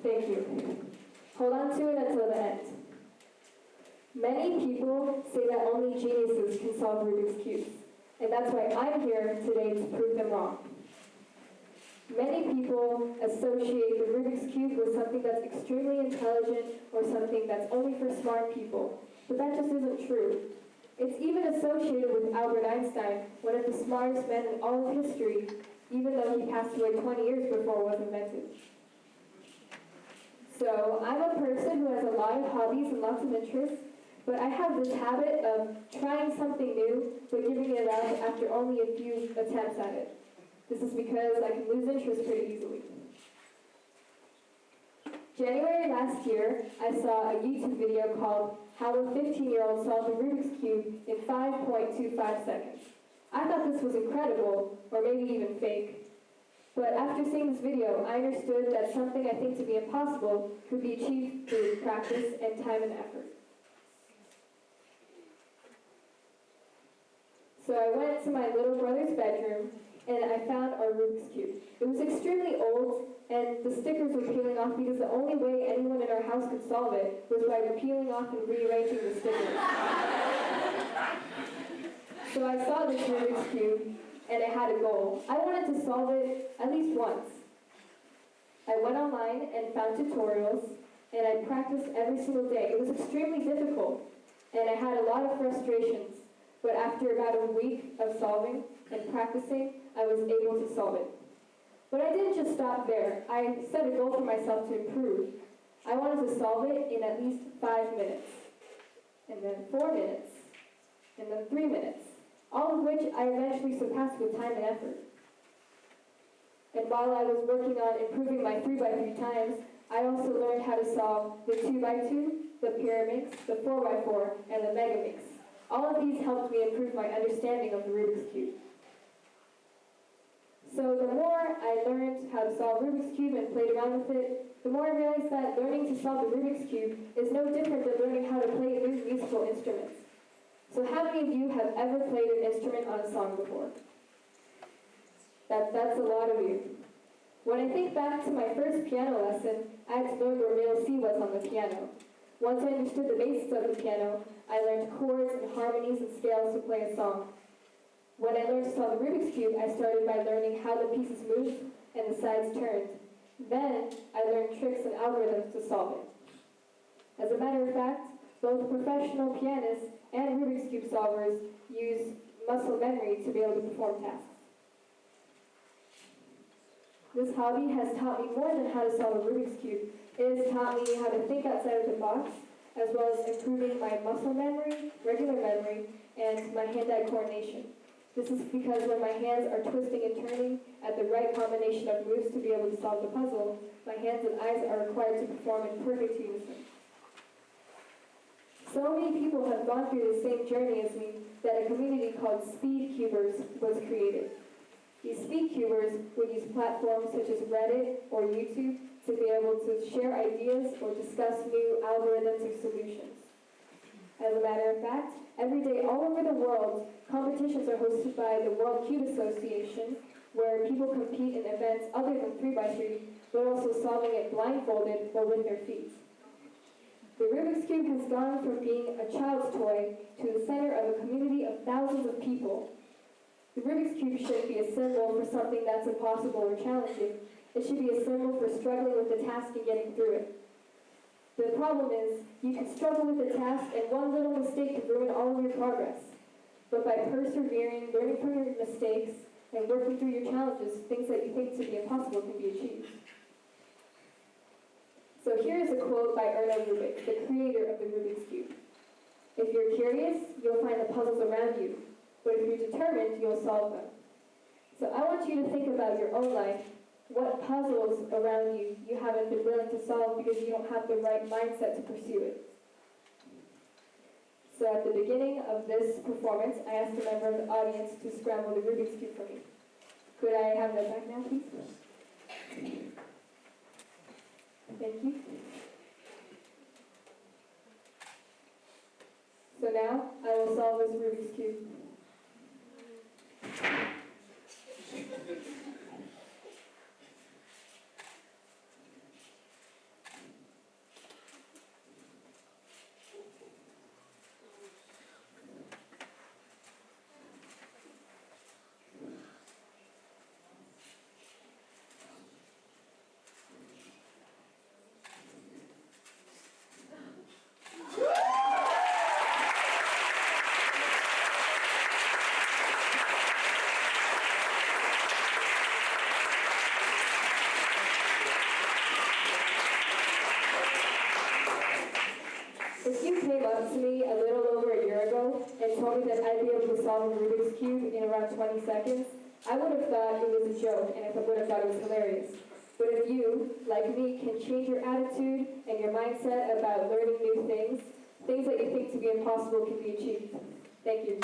Thank you. Hold on to it until the end. Many people say that only geniuses can solve Rubik's Cubes, and that's why I'm here today to prove them wrong. Many people associate the Rubik's Cube with something that's extremely intelligent or something that's only for smart people, but that just isn't true. It's even associated with Albert Einstein, one of the smartest men in all of history, even though he passed away 20 years before it was invented. So I'm a person who has a lot of hobbies and lots of interests, but I have this habit of trying something new, but giving it up after only a few attempts at it. This is because I can lose interest pretty easily. January last year, I saw a YouTube video called How a 15-year-old Solved the Rubik's Cube in 5.25 seconds. I thought this was incredible, or maybe even fake. But after seeing this video, I understood that something I think to be impossible could be achieved through practice and time and effort. So I went to my little brother's bedroom, and I found our Rubik's Cube. It was extremely old, and the stickers were peeling off because the only way anyone in our house could solve it was by peeling off and rearranging the stickers. So I saw this Rubik's Cube, and I had a goal. I wanted to solve it at least once. I went online and found tutorials, and I practiced every single day. It was extremely difficult, and I had a lot of frustrations. But after about a week of solving and practicing, I was able to solve it. But I didn't just stop there. I set a goal for myself to improve. I wanted to solve it in at least 5 minutes, and then 4 minutes, and then 3 minutes, all of which I eventually surpassed with time and effort. And while I was working on improving my 3x3 times, I also learned how to solve the 2x2, the pyramids, the 4x4, and the megamix. All of these helped me improve my understanding of the Rubik's Cube. So the more I learned how to solve Rubik's Cube and played around with it, the more I realized that learning to solve the Rubik's Cube is no different than learning how to play new musical instruments. So how many of you have ever played an instrument on a song before? That's a lot of you. When I think back to my first piano lesson, I had to learn where middle C was on the piano. Once I understood the basics of the piano, I learned chords and harmonies and scales to play a song. When I learned to solve the Rubik's Cube, I started by learning how the pieces moved and the sides turned. Then, I learned tricks and algorithms to solve it. As a matter of fact, both professional pianists and Rubik's Cube solvers use muscle memory to be able to perform tasks. This hobby has taught me more than how to solve a Rubik's Cube. It has taught me how to think outside of the box, as well as improving my muscle memory, regular memory, and my hand-eye coordination. This is because when my hands are twisting and turning at the right combination of moves to be able to solve the puzzle, my hands and eyes are required to perform in perfect unison. So many people have gone through the same journey as me that a community called Speed Cubers was created. These Speed Cubers would use platforms such as Reddit or YouTube to be able to share ideas or discuss new algorithms or solutions. As a matter of fact, every day all over the world, competitions are hosted by the World Cube Association, where people compete in events other than 3x3, but also solving it blindfolded or with their feet. The Rubik's Cube has gone from being a child's toy to the center of a community of thousands of people. The Rubik's Cube shouldn't be a symbol for something that's impossible or challenging. It should be a symbol for struggling with the task and getting through it. The problem is, you can struggle with the task and one little mistake can ruin all of your progress. But by persevering, learning from your mistakes, and working through your challenges, things that you think to be impossible can be achieved. So here is a quote by Rubik, the creator of the Rubik's Cube. If you're curious, you'll find the puzzles around you. But if you're determined, you'll solve them. So I want you to think about your own life. What puzzles around you haven't been willing to solve because you don't have the right mindset to pursue it. So at the beginning of this performance, I asked a member of the audience to scramble the Rubik's Cube for me. Could I have that back now, please? Thank you. So now, I will solve this Rubik's Cube. up to me a little over a year ago and told me that I'd be able to solve a Rubik's Cube in around 20 seconds, I would have thought it was a joke and I would have thought it was hilarious. But if you, like me, can change your attitude and your mindset about learning new things, things that you think to be impossible can be achieved. Thank you.